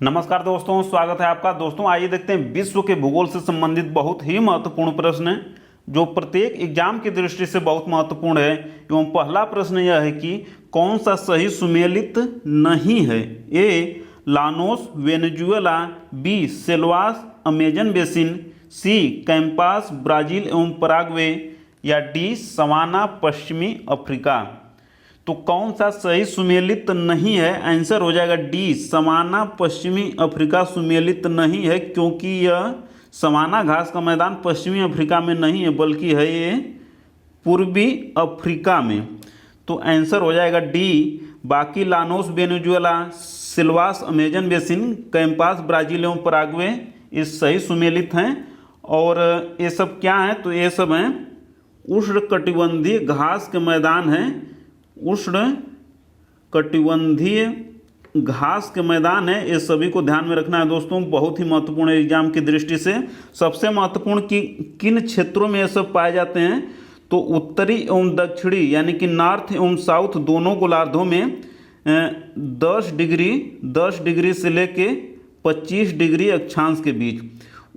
नमस्कार दोस्तों, स्वागत है आपका। दोस्तों आइए देखते हैं विश्व के भूगोल से संबंधित बहुत ही महत्वपूर्ण प्रश्न है जो प्रत्येक एग्जाम की दृष्टि से बहुत महत्वपूर्ण है। एवं पहला प्रश्न यह है कि कौन सा सही सुमेलित नहीं है। A Llanos Venezuela, B Selvas Amazon basin, C Campos Brazil एवं पराग्वे, या डी सवाना पश्चिमी अफ्रीका। तो कौन सा सही सुमेलित नहीं है? आंसर हो जाएगा डी सवाना पश्चिमी अफ्रीका सुमेलित नहीं है, क्योंकि यह सवाना घास का मैदान पश्चिमी अफ्रीका में नहीं है बल्कि है ये पूर्वी अफ्रीका में। तो आंसर हो जाएगा डी। बाकी Llanos Venezuela, Selvas Amazon basin, Campos Brazil एवं पराग्वे ये सही सुमेलित हैं। और ये सब क्या हैं? तो ये सब हैं उष्णकटिबंधीय घास के मैदान हैं। उष्ण कटिबंधीय घास के मैदान है। ये सभी को ध्यान में रखना है दोस्तों, बहुत ही महत्वपूर्ण है एग्जाम की दृष्टि से। सबसे महत्वपूर्ण कि किन क्षेत्रों में ये सब पाए जाते हैं? तो उत्तरी एवं दक्षिणी यानी कि नॉर्थ एवं साउथ दोनों गोलार्धों में 10 डिग्री से लेके 25 डिग्री अक्षांश के बीच।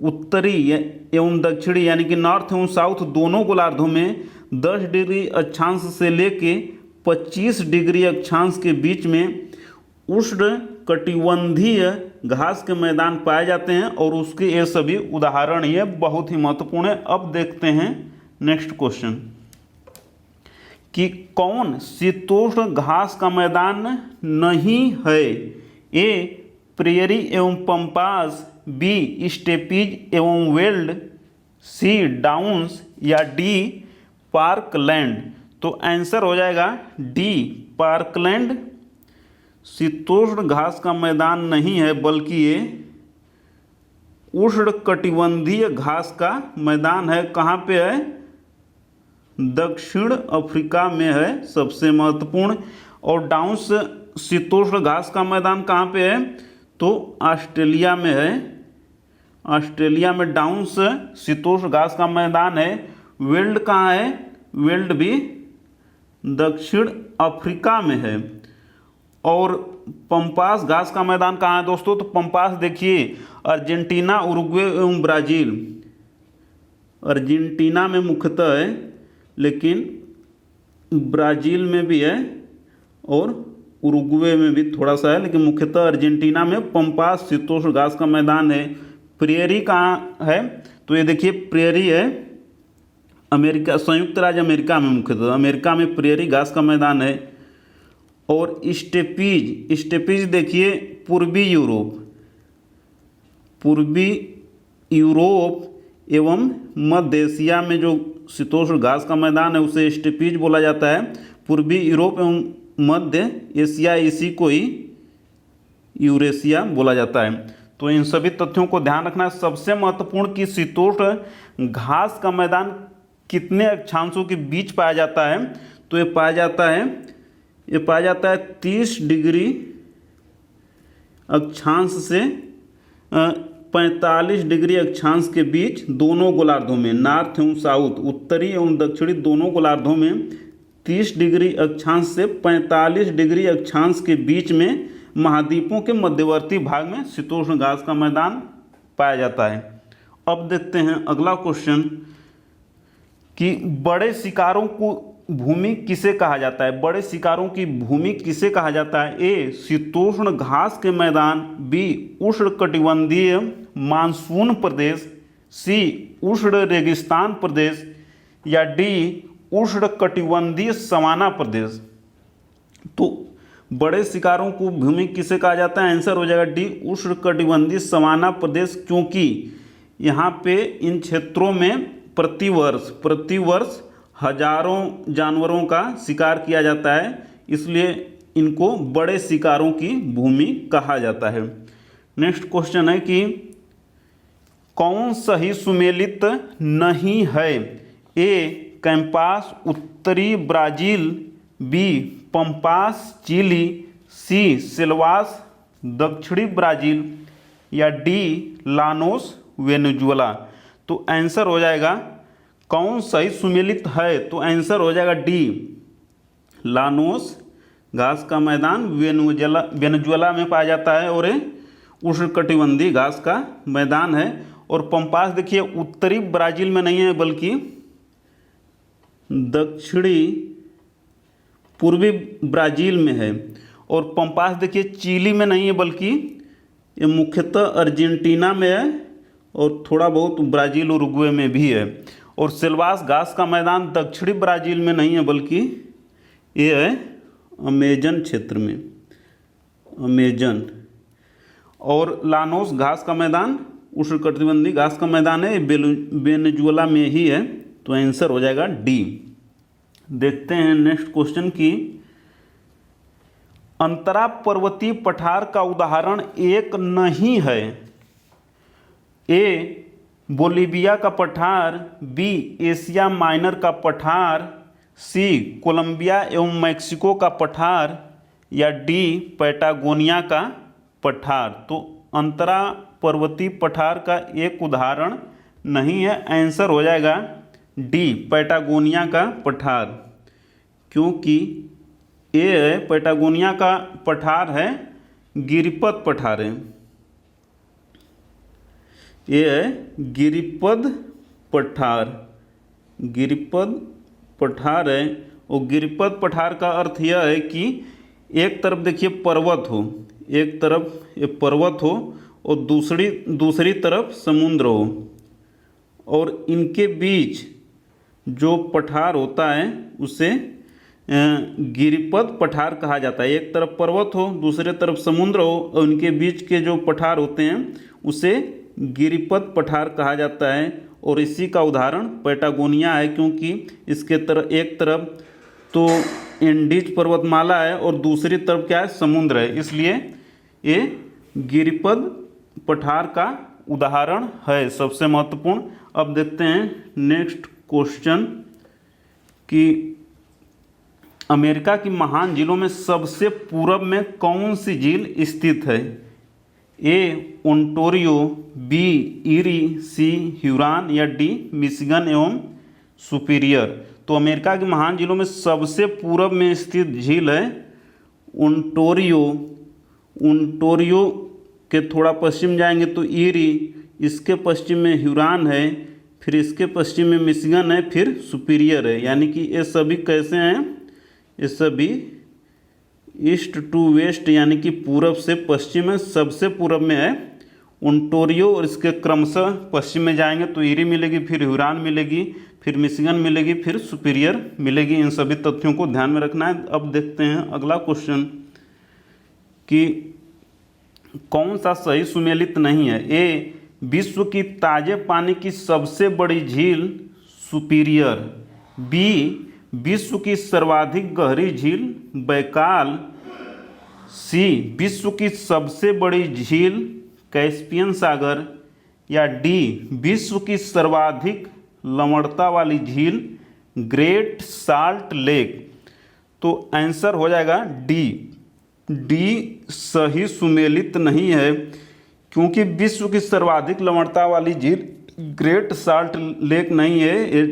उत्तरी एवं दक्षिणी यानी कि नॉर्थ एवं साउथ दोनों गोलार्धों में 10 डिग्री अक्षांश से लेके 25 डिग्री अक्षांश के बीच में उष्ण कटिबंधीय घास के मैदान पाए जाते हैं और उसके ये सभी उदाहरण ये बहुत ही महत्वपूर्ण है। अब देखते हैं नेक्स्ट क्वेश्चन कि कौन शीतोष्ण घास का मैदान नहीं है। ए प्रेयरी एवं पंपास, बी स्टेपीज एवं वेल्ड, सी डाउन्स, या डी पार्कलैंड। तो आंसर हो जाएगा डी पार्कलैंड। शीतोष्ण घास का मैदान नहीं है बल्कि ये उष्णकटिबंधीय घास का मैदान है। कहाँ पे है? दक्षिण अफ्रीका में है, सबसे महत्वपूर्ण। और डाउन्स शीतोष्ण घास का मैदान कहाँ पे है? तो ऑस्ट्रेलिया में है। ऑस्ट्रेलिया में डाउन्स शीतोष्ण घास का मैदान है। वेल्ड कहाँ है? वेल्ड भी दक्षिण अफ्रीका में है। और पंपास घास का मैदान कहाँ है दोस्तों? तो पंपास देखिए अर्जेंटीना, उरुग्वे एवं ब्राज़ील। अर्जेंटीना में मुख्यतः है, लेकिन ब्राज़ील में भी है और उरुग्वे में भी थोड़ा सा है, लेकिन मुख्यतः अर्जेंटीना में पंपास शीतोष्ण घास का मैदान है। प्रेयरी कहाँ है? तो ये देखिए प्रेयरी है अमेरिका, संयुक्त राज्य अमेरिका में, मुख्यतः अमेरिका में प्रेयरी घास का मैदान है। और स्टेपीज देखिए पूर्वी यूरोप एवं मध्य एशिया में जो शीतोष्ण घास का मैदान है उसे स्टेपीज बोला जाता है। पूर्वी यूरोप एवं मध्य एशिया, इसी को ही यूरेशिया बोला जाता है। तो इन सभी तथ्यों को ध्यान रखना है। सबसे महत्वपूर्ण कि शीतोष्ण घास का मैदान कितने अक्षांशों के बीच पाया जाता है? तो ये पाया जाता है 30 डिग्री अक्षांश से 45 डिग्री अक्षांश के बीच दोनों गोलार्धों में, नॉर्थ एवं साउथ, उत्तरी एवं दक्षिणी दोनों गोलार्धों में 30 डिग्री अक्षांश से 45 डिग्री अक्षांश के बीच में महाद्वीपों के मध्यवर्ती भाग में शीतोष्ण घास का मैदान पाया जाता है। अब देखते हैं अगला क्वेश्चन कि बड़े शिकारों को भूमि किसे कहा जाता है। बड़े शिकारों की भूमि किसे कहा जाता है? ए शीतोष्ण घास के मैदान, बी उष्णकटिबंधीय मानसून प्रदेश, सी उष्ण रेगिस्तान प्रदेश, या डी उष्णकटिबंधीय सवाना प्रदेश। तो बड़े शिकारों को भूमि किसे कहा जाता है? आंसर हो जाएगा डी उष्णकटिबंधीय सवाना प्रदेश, क्योंकि यहाँ पे इन क्षेत्रों में प्रतिवर्ष हजारों जानवरों का शिकार किया जाता है, इसलिए इनको बड़े शिकारों की भूमि कहा जाता है। नेक्स्ट क्वेश्चन है कि कौन सही सुमेलित नहीं है। ए कैंपास उत्तरी ब्राज़ील, बी पंपास चिली, सी सिल्वास दक्षिणी ब्राज़ील, या डी लानोस वेनेजुएला। तो आंसर हो जाएगा कौन सही सुमेलित है? तो आंसर हो जाएगा डी लानोस घास का मैदान वेनेजुएला में पाया जाता है और उष्णकटिबंधीय घास का मैदान है। और पंपास देखिए उत्तरी ब्राज़ील में नहीं है बल्कि दक्षिणी पूर्वी ब्राज़ील में है। और पंपास देखिए चिली में नहीं है बल्कि ये मुख्यतः अर्जेंटीना में है और थोड़ा बहुत ब्राज़ील और उरुग्वे में भी है। और सिल्वास घास का मैदान दक्षिणी ब्राज़ील में नहीं है बल्कि ये है अमेजन क्षेत्र में, अमेजन। और लानोस घास का मैदान उष्णकटिबंधीय घास का मैदान है, वेनेजुएला में ही है। तो आंसर हो जाएगा डी। देखते हैं नेक्स्ट क्वेश्चन की अंतरा पर्वतीय पठार का उदाहरण एक नहीं है। ए बोलीविया का पठार, बी एशिया माइनर का पठार, सी कोलंबिया एवं मैक्सिको का पठार, या डी पैटागोनिया का पठार। तो अंतरा पर्वतीय पठार का एक उदाहरण नहीं है, आंसर हो जाएगा डी पैटागोनिया का पठार। क्योंकि ये पैटागोनिया का पठार है गिरिपद पठार है, ये है गिरिपद पठार, गिरिपद पठार है। और गिरिपद पठार का अर्थ यह है कि एक तरफ देखिए पर्वत हो, एक तरफ ये पर्वत हो और दूसरी तरफ समुद्र हो, और इनके बीच जो पठार होता है उसे गिरिपद पठार कहा जाता है। एक तरफ पर्वत हो दूसरे तरफ समुद्र हो और उनके बीच के जो पठार होते हैं उसे गिरिपद पठार कहा जाता है। और इसी का उदाहरण पैटागोनिया है, क्योंकि इसके एक तरफ तो एंडीज पर्वतमाला है और दूसरी तरफ क्या है, समुद्र है, इसलिए ये गिरिपद पठार का उदाहरण है सबसे महत्वपूर्ण। अब देखते हैं नेक्स्ट क्वेश्चन कि अमेरिका की महान झीलों में सबसे पूर्व में कौन सी झील स्थित है। ए ओंटारियो, बी इरी, सी ह्यूरॉन, या डी मिशिगन एवं सुपीरियर। तो अमेरिका की महान झीलों में सबसे पूर्व में स्थित झील है ओंटारियो। ओंटारियो के थोड़ा पश्चिम जाएंगे तो इरी, इसके पश्चिम में ह्यूरॉन है, फिर इसके पश्चिम में मिशिगन है, फिर सुपीरियर है। यानी कि ये सभी कैसे हैं, ये सभी ईस्ट टू वेस्ट यानी कि पूर्व से पश्चिम में। सबसे पूर्व में है ओंटारियो और इसके क्रमशः पश्चिम में जाएंगे तो इरी मिलेगी, फिर ह्यूरॉन मिलेगी, फिर मिशिगन मिलेगी, फिर सुपीरियर मिलेगी। इन सभी तथ्यों को ध्यान में रखना है। अब देखते हैं अगला क्वेश्चन कि कौन सा सही सुमेलित नहीं है। ए विश्व की ताजे पानी की सबसे बड़ी झील सुपीरियर, बी विश्व की सर्वाधिक गहरी झील बैकाल, सी विश्व की सबसे बड़ी झील कैस्पियन सागर, या डी विश्व की सर्वाधिक लवणता वाली झील ग्रेट साल्ट लेक। तो आंसर हो जाएगा डी। डी सही सुमेलित नहीं है, क्योंकि विश्व की सर्वाधिक लवणता वाली झील ग्रेट साल्ट लेक नहीं है, ये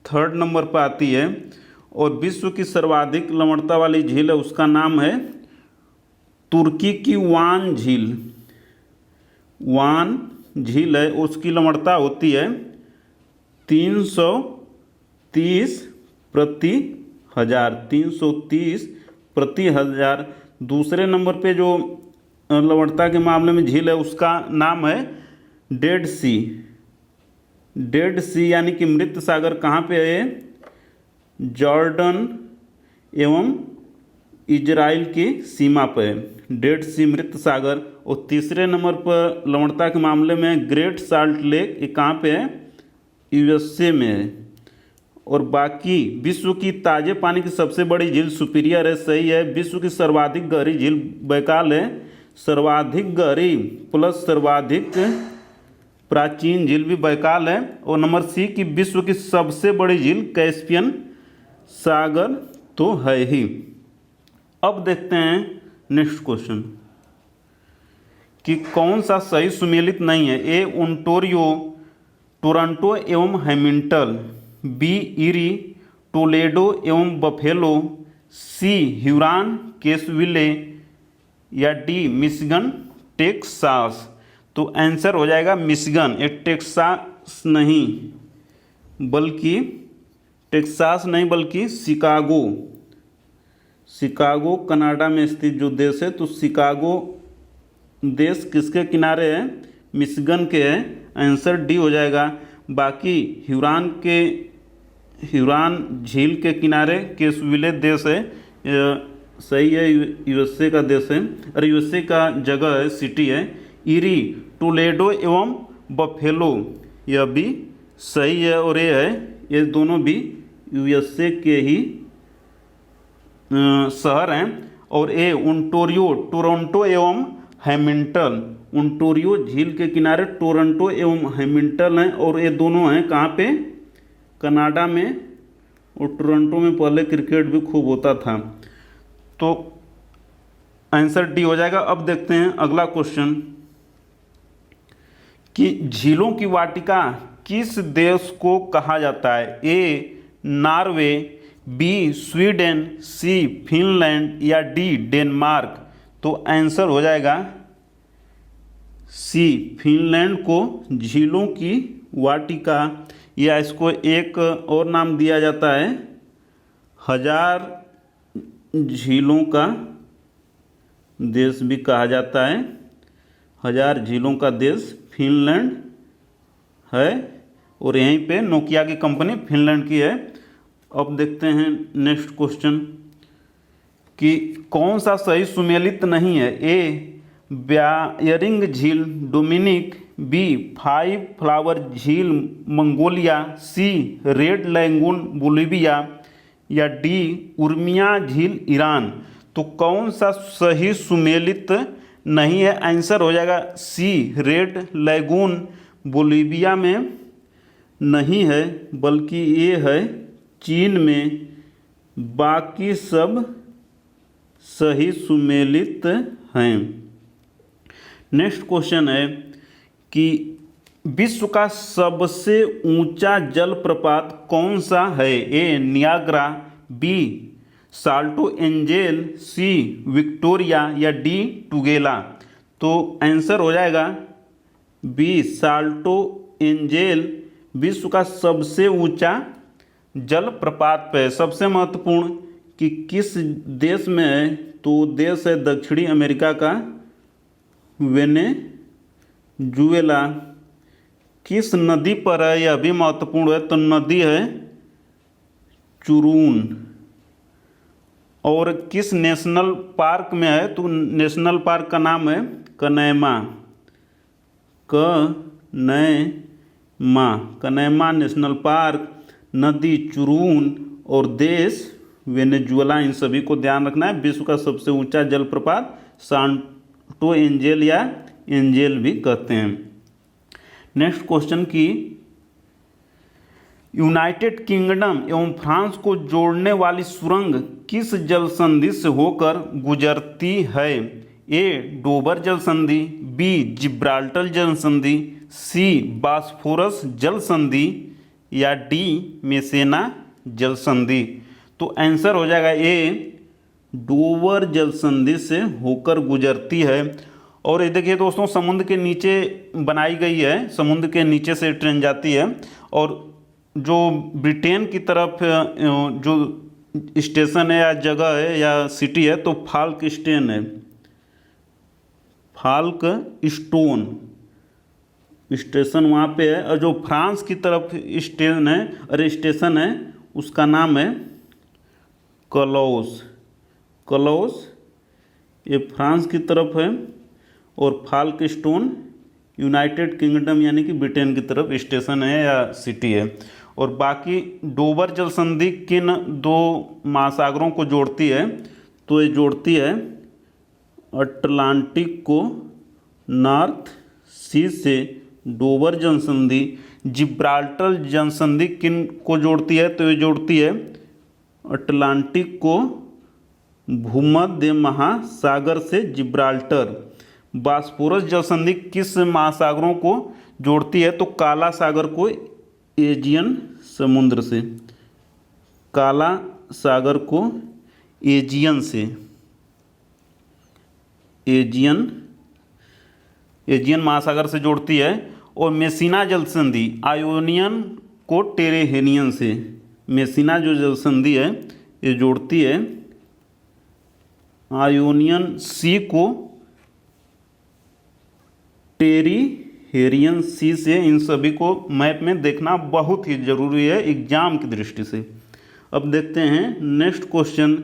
थर्ड नंबर पर आती है। और विश्व की सर्वाधिक लवणता वाली झील है उसका नाम है तुर्की की वान झील। वान झील है, उसकी लवणता होती है 330 प्रति हजार, 330 प्रति हजार। दूसरे नंबर पे जो लवणता के मामले में झील है उसका नाम है डेड सी। डेड सी यानी कि मृत सागर कहाँ पे है, जॉर्डन एवं इजराइल की सीमा पर डेड सी मृत सागर। और तीसरे नंबर पर लवणता के मामले में ग्रेट साल्ट लेक, ये कहाँ पे है, यूएसए में है। और बाकी विश्व की ताजे पानी की सबसे बड़ी झील सुपीरियर है, सही है। विश्व की सर्वाधिक गहरी झील बैकाल है, सर्वाधिक गहरी प्लस सर्वाधिक प्राचीन झील भी बैकाल है। और नंबर सी की विश्व की सबसे बड़ी झील कैस्पियन सागर तो है ही। अब देखते हैं नेक्स्ट क्वेश्चन कि कौन सा सही सुमेलित नहीं है। ए ओंटारियो, टोरंटो एवं हैमिल्टन, बी इरी, टोलेडो एवं बफेलो, सी ह्यूरॉन केसविले, या डी मिशिगन टेक्सास, तो आंसर हो जाएगा मिशिगन। ये टेक्सास नहीं बल्कि शिकागो। शिकागो कनाडा में स्थित जो देश है, तो शिकागो देश किसके किनारे है? मिशिगन के है। आंसर डी हो जाएगा। बाकी ह्यूरॉन झील के किनारे केसविले देश है, सही है, यूएसए का देश है, और यूएसए का जगह है, सिटी है। इरी, टोलेडो एवं बफेलो, यह भी सही है, और ये दोनों भी यूएसए के ही शहर हैं। और ओंटारियो, टोरंटो एवं हैमिल्टन, ओंटारियो झील के किनारे टोरंटो एवं हैमिल्टन हैं, और ये दोनों हैं कहाँ पे? कनाडा में। और टोरंटो में पहले क्रिकेट भी खूब होता था। तो आंसर डी हो जाएगा। अब देखते हैं अगला क्वेश्चन कि झीलों की वाटिका किस देश को कहा जाता है? A Norway, B Sweden, C Finland या डी डेनमार्क। तो आंसर हो जाएगा सी, फिनलैंड को झीलों की वाटिका, या इसको एक और नाम दिया जाता है 1000 झीलों का देश भी कहा जाता है। 1000 झीलों का देश फिनलैंड है, और यहीं पे नोकिया की कंपनी फिनलैंड की है। अब देखते हैं नेक्स्ट क्वेश्चन कि कौन सा सही सुमेलित नहीं है? ए ब्यायरिंग झील डोमिनिक, बी फाइव फ्लावर झील मंगोलिया, सी रेड लैगून बोलिविया या डी उर्मिया झील ईरान। तो कौन सा सही सुमेलित नहीं है? आंसर हो जाएगा सी, रेड लैगून बोलिविया में नहीं है, बल्कि ये है चीन में। बाकी सब सही सुमेलित हैं। नेक्स्ट क्वेश्चन है कि विश्व का सबसे ऊंचा जलप्रपात कौन सा है? A Niagara, B Salto Angel, C Victoria या डी टुगेला। तो आंसर हो जाएगा बी साल्टो एंजेल विश्व का सबसे ऊंचा जलप्रपात पे। सबसे महत्वपूर्ण कि किस देश में है, तो देश है दक्षिणी अमेरिका का वेनेजुएला। किस नदी पर है, यह भी महत्वपूर्ण है, तो नदी है चुरून। और किस नेशनल पार्क में है, तो नेशनल पार्क का नाम है कनैमा। कनैमा नेशनल पार्क, नदी चुरून और देश वेनेजुएला। इन सभी को ध्यान रखना है। विश्व का सबसे ऊंचा जलप्रपात सांटो एंजेल या एंजेल भी कहते हैं। नेक्स्ट क्वेश्चन की यूनाइटेड किंगडम एवं फ्रांस को जोड़ने वाली सुरंग किस जल संधि से होकर गुजरती है? ए डोबर जल संधि, बी जिब्राल्टर जल संधि, सी बॉस्फोरस जल संधि या डी मेसेना जल संधि। तो आंसर हो जाएगा ए डोबर जल संधि से होकर गुजरती है। और ये देखिए दोस्तों, समुद्र के नीचे बनाई गई है, समुद्र के नीचे से ट्रेन जाती है। और जो ब्रिटेन की तरफ जो स्टेशन है या जगह है या सिटी है, तो फाल्क स्टेन है, फाल्क स्टोन स्टेशन वहाँ पे है। और जो फ्रांस की तरफ स्टेशन है उसका नाम है कलौस। ये फ्रांस की तरफ है, और फाल्क स्टोन यूनाइटेड किंगडम यानी कि ब्रिटेन की तरफ स्टेशन है या सिटी है। और बाकी डोबर जल संधि किन दो महासागरों को जोड़ती है? तो ये जोड़ती है अटलांटिक को नॉर्थ सी से डोबर जल संधि। जिब्राल्टर जल संधि किन को जोड़ती है? तो ये जोड़ती है अटलांटिक को भूमध्य महासागर से जिब्राल्टर। बॉस्फोरस जल संधि किस महासागरों को जोड़ती है? तो काला सागर को एजियन समुद्र से, काला सागर को एजियन एजियन महासागर से जोड़ती है। और मेसिना जल संधि आयोनियन को टेरेहेनियन से, मेसिना जो जल संधि है ये जोड़ती है आयोनियन सी को टेरिहेरियन सी से। इन सभी को मैप में देखना बहुत ही जरूरी है एग्जाम की दृष्टि से। अब देखते हैं नेक्स्ट क्वेश्चन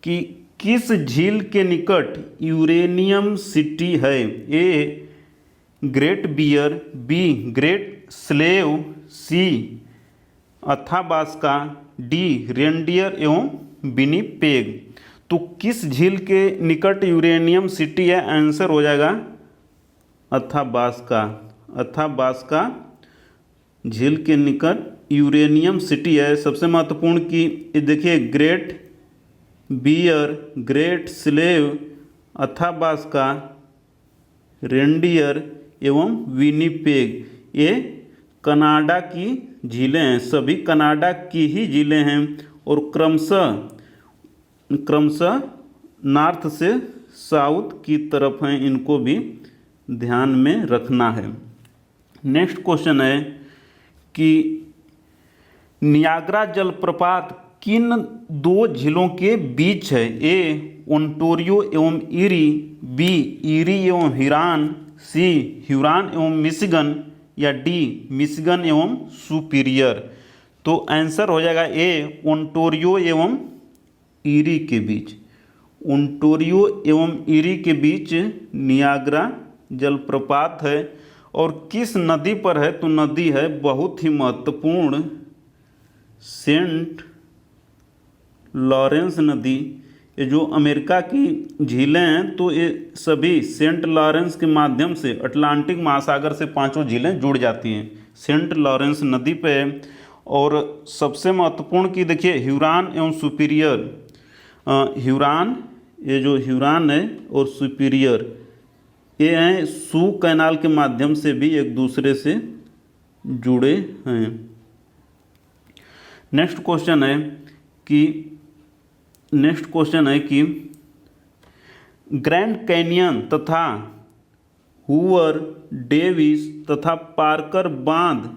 कि किस झील के निकट यूरेनियम सिटी है। A Great Bear, B Great Slave, C Athabasca, D Reindeer एवं विनिपेग। तो किस झील के निकट यूरेनियम सिटी है, आंसर हो जाएगा अथाबास्का। अथाबास्का झील के निकट यूरेनियम सिटी है। सबसे महत्वपूर्ण कि ये देखिए Great Bear, Great Slave, Athabasca, Reindeer एवं विनिपेग ये कनाडा की झीलें हैं, सभी कनाडा की ही झीलें हैं और क्रमशः नॉर्थ से साउथ की तरफ हैं, इनको भी ध्यान में रखना है। नेक्स्ट क्वेश्चन है कि नियाग्रा जलप्रपात किन दो झीलों के बीच है। ए ओंटारियो एवं ईरी, बी ईरी एवं ह्यूरॉन, सी ह्यूरॉन एवं मिशिगन, या डी मिशिगन एवं सुपीरियर। तो आंसर हो जाएगा ए ओंटारियो एवं ईरी के बीच। ओंटारियो एवं ईरी के बीच नियाग्रा जलप्रपात है। और किस नदी पर है, तो नदी है बहुत ही महत्वपूर्ण सेंट लॉरेंस नदी। ये जो अमेरिका की झीलें हैं तो ये सभी सेंट लॉरेंस के माध्यम से अटलांटिक महासागर से पांचों झीलें जुड़ जाती हैं, सेंट लॉरेंस नदी पे है। और सबसे महत्वपूर्ण की देखिए ह्यूरॉन एवं सुपीरियर, ह्यूरॉन, ये जो ह्यूरॉन है और सुपीरियर ये हैं सू कैनाल के माध्यम से भी एक दूसरे से जुड़े हैं। नेक्स्ट क्वेश्चन है कि ग्रैंड कैनियन तथा हुवर, डेविस तथा पार्कर बांध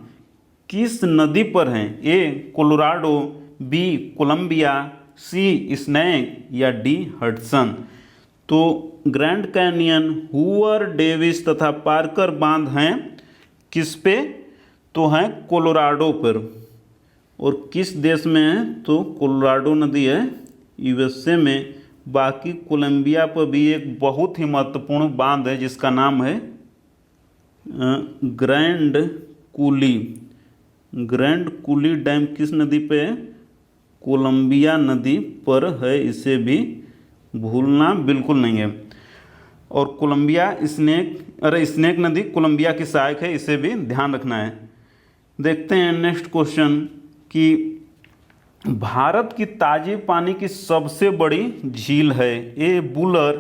किस नदी पर हैं। ए Colorado, B Colombia, sea snake, या डी हडसन। तो ग्रैंड कैनियन, हुवर, डेविस तथा पार्कर बांध हैं किस पे, तो हैं कोलोराडो पर। और किस देश में है, तो कोलोराडो नदी है यूएसए में। बाकी कोलंबिया पर भी एक बहुत ही महत्वपूर्ण बांध है जिसका नाम है grand coolie. Grand coolie dam किस नदी पे है, कोलंबिया नदी पर है, इसे भी भूलना बिल्कुल नहीं है। और कोलंबिया स्नेक नदी कोलंबिया की सहायक है, इसे भी ध्यान रखना है। देखते हैं नेक्स्ट क्वेश्चन कि भारत की ताजे पानी की सबसे बड़ी झील है। ए बुलर,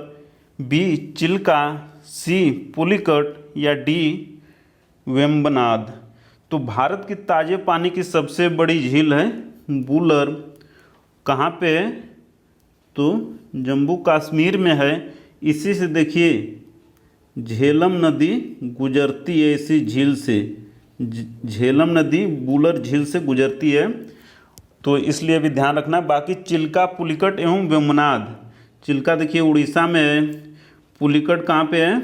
बी चिल्का, सी पुलिकट, या डी वेम्बनाड। तो भारत की ताजे पानी की सबसे बड़ी झील है बुलर। कहाँ पे है, तो जम्मू कश्मीर में है। इसी से देखिए झेलम नदी गुजरती है, इसी झील से झेलम नदी बुलर झील से गुजरती है, तो इसलिए भी ध्यान रखना। बाकी चिल्का, पुलिकट एवं वेम्बनाड, चिल्का देखिए उड़ीसा में है, पुलिकट कहाँ पे है,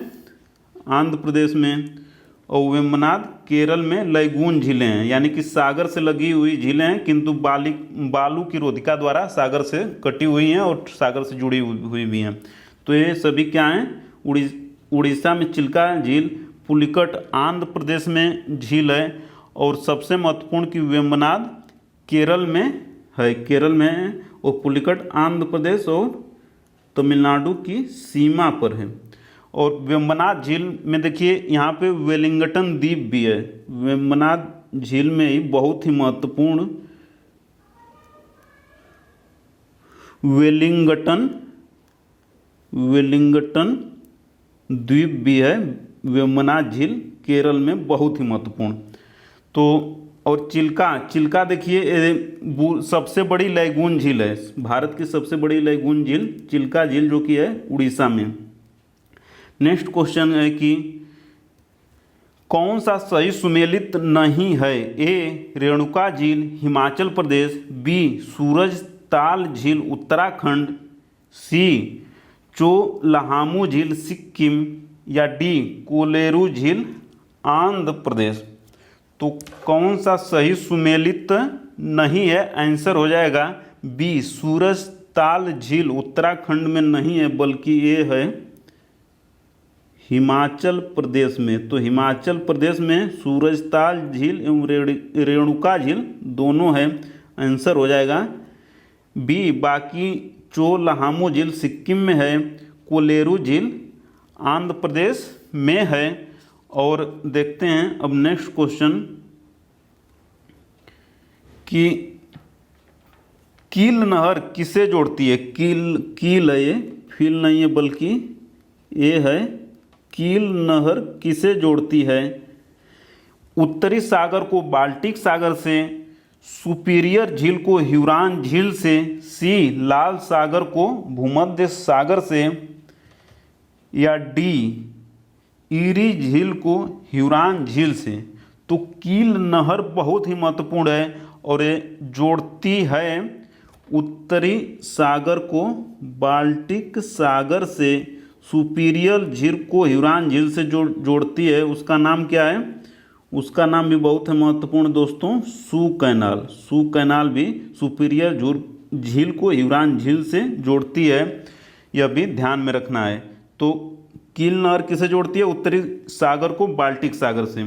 आंध्र प्रदेश में, और वेम्बनाड केरल में। लैगून झीलें हैं, यानी कि सागर से लगी हुई झीलें हैं, किंतु बालू की रोधिका द्वारा सागर से कटी हुई हैं और सागर से जुड़ी हुई भी हैं। तो ये सभी क्या हैं, उड़ीसा में चिल्का झील, पुलिकट आंध्र प्रदेश में झील है, और सबसे महत्वपूर्ण की वेम्बनाड केरल में है, केरल में है, और पुलिकट आंध्र प्रदेश और तमिलनाडु की सीमा पर है। और वेम्बनाड झील में देखिए यहाँ पे वेलिंगटन द्वीप भी है। वेम्बनाड झील में ही बहुत ही महत्वपूर्ण वेलिंगटन द्वीप भी है। वेम्बनाड झील केरल में बहुत ही महत्वपूर्ण। तो और चिल्का देखिए सबसे बड़ी लैगून झील है, भारत की सबसे बड़ी लैगून झील चिल्का झील जो कि है उड़ीसा में। नेक्स्ट क्वेश्चन है कि कौन सा सही सुमेलित नहीं है? ए रेणुका झील हिमाचल प्रदेश, बी सूरज ताल झील उत्तराखंड, सी चोलहामू झील सिक्किम, या डी कोलेरू झील आंध्र प्रदेश। तो कौन सा सही सुमेलित नहीं है? आंसर हो जाएगा बी सूरज ताल झील उत्तराखंड में नहीं है, बल्कि ये है हिमाचल प्रदेश में। तो हिमाचल प्रदेश में सूरजताल झील एवं रेणुका झील दोनों है, आंसर हो जाएगा बी। बाकी चोलहामू झील सिक्किम में है, कोलेरू झील आंध्र प्रदेश में है। और देखते हैं अब नेक्स्ट क्वेश्चन कि कील नहर किसे जोड़ती है? कील है, ये फील नहीं है बल्कि ये है। कील नहर किसे जोड़ती है? उत्तरी सागर को बाल्टिक सागर से, सुपीरियर झील को ह्यूरॉन झील से, सी लाल सागर को भूमध्य सागर से, या डी ईरी झील को ह्यूरॉन झील से। तो कील नहर बहुत ही महत्वपूर्ण है और ये जोड़ती है उत्तरी सागर को बाल्टिक सागर से, सुपीरियर झील को ह्यूरॉन झील से जोड़ती है। उसका नाम क्या है? उसका नाम भी बहुत है महत्वपूर्ण दोस्तों, सू कैनाल। सू कैनाल भी सुपीरियर झील को ह्यूरॉन झील से जोड़ती है, यह भी ध्यान में रखना है। तो कील नहर किसे जोड़ती है? उत्तरी सागर को बाल्टिक सागर से।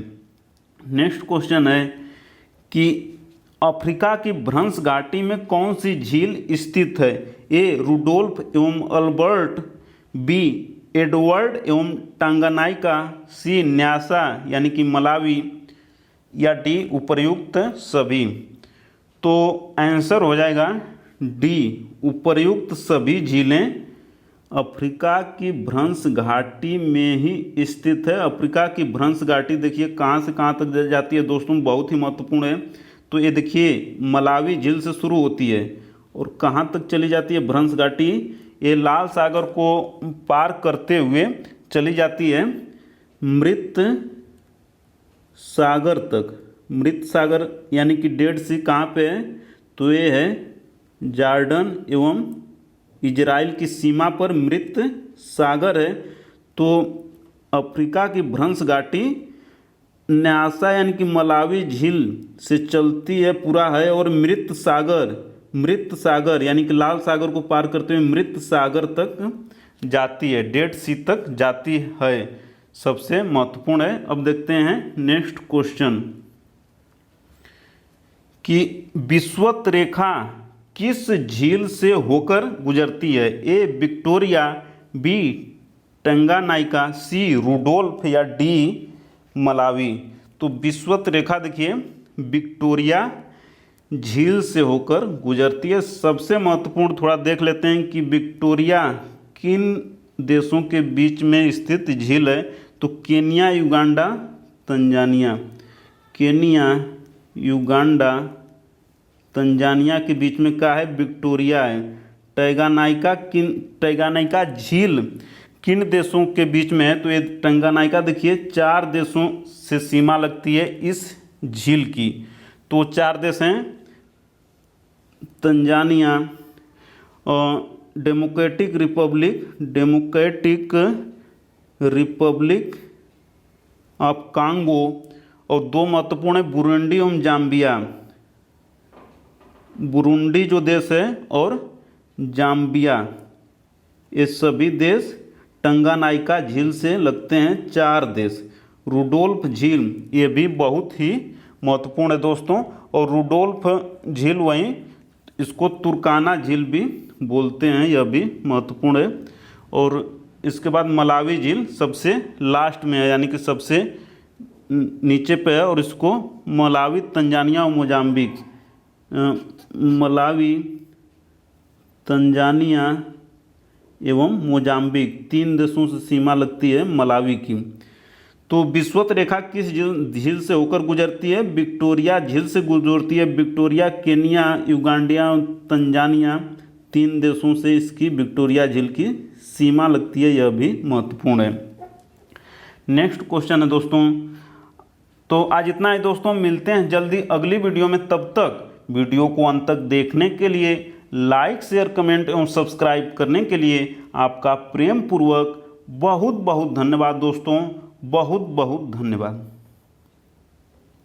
नेक्स्ट क्वेश्चन है कि अफ्रीका की भ्रंश घाटी में कौन सी झील स्थित है? ए रुडोल्फ एवं अल्बर्ट, बी एडवर्ड एवं टांगानाइका, सी न्यासा यानी कि मलावी, या डी उपर्युक्त सभी। तो आंसर हो जाएगा डी उपर्युक्त सभी झीलें अफ्रीका की भ्रंश घाटी में ही स्थित है। अफ्रीका की भ्रंश घाटी देखिए कहाँ से कहाँ तक जाती है दोस्तों, बहुत ही महत्वपूर्ण है। तो ये देखिए मलावी झील से शुरू होती है और कहाँ तक चली जाती है भ्रंश घाटी? ये लाल सागर को पार करते हुए चली जाती है मृत सागर तक। मृत सागर यानी कि डेड सी कहाँ पे है? तो ये है जॉर्डन एवं इजराइल की सीमा पर मृत सागर है। तो अफ्रीका की भ्रंश घाटी न्यासा यानी कि मलावी झील से चलती है पूरा है, और मृत सागर यानी कि लाल सागर को पार करते हुए मृत सागर तक जाती है, डेड सी तक जाती है, सबसे महत्वपूर्ण है। अब देखते हैं नेक्स्ट क्वेश्चन कि विषुवत रेखा किस झील से होकर गुजरती है? ए विक्टोरिया, बी टंगानाइका, सी रुडोल्फ, या डी मलावी। तो विषुवत रेखा देखिए विक्टोरिया झील से होकर गुजरती है। सबसे महत्वपूर्ण थोड़ा देख लेते हैं कि विक्टोरिया किन देशों के बीच में स्थित झील है? तो Kenya, Uganda, Tanzania. Kenya, Uganda, Tanzania के बीच में क्या है? विक्टोरिया है। टंगानाइका झील किन देशों के बीच में है? तो ये टंगानाइका देखिए 4 देशों से सीमा लगती है इस झील की। तो 4 देश हैं Tanzania, democratic Republic of Congo, और 2 महत्वपूर्ण है बुरुंडी एवं जाम्बिया। बुरुंडी जो देश है और जाम्बिया, ये सभी देश टंगानाइका झील से लगते हैं 4 देश। रुडोल्फ झील ये भी बहुत ही महत्वपूर्ण है दोस्तों, और रुडोल्फ झील वहीं इसको तुर्काना झील भी बोलते हैं, यह भी महत्वपूर्ण है। और इसके बाद मलावी झील सबसे लास्ट में है, यानी कि सबसे नीचे पे है, और इसको मलावी, तंजानिया और मोजाम्बिक, मलावी, तंजानिया एवं मोजाम्बिक 3 देशों से सीमा लगती है मलावी की। तो विषुवत रेखा किस झील से होकर गुजरती है? विक्टोरिया झील से गुजरती है। विक्टोरिया केनिया, युगांडा, तंजानिया 3 देशों से इसकी विक्टोरिया झील की सीमा लगती है, यह भी महत्वपूर्ण है। नेक्स्ट क्वेश्चन है दोस्तों, तो आज इतना ही दोस्तों, मिलते हैं जल्दी अगली वीडियो में। तब तक वीडियो को अंत तक देखने के लिए, लाइक शेयर कमेंट एवं सब्सक्राइब करने के लिए आपका प्रेम पूर्वक बहुत बहुत धन्यवाद दोस्तों, बहुत बहुत धन्यवाद।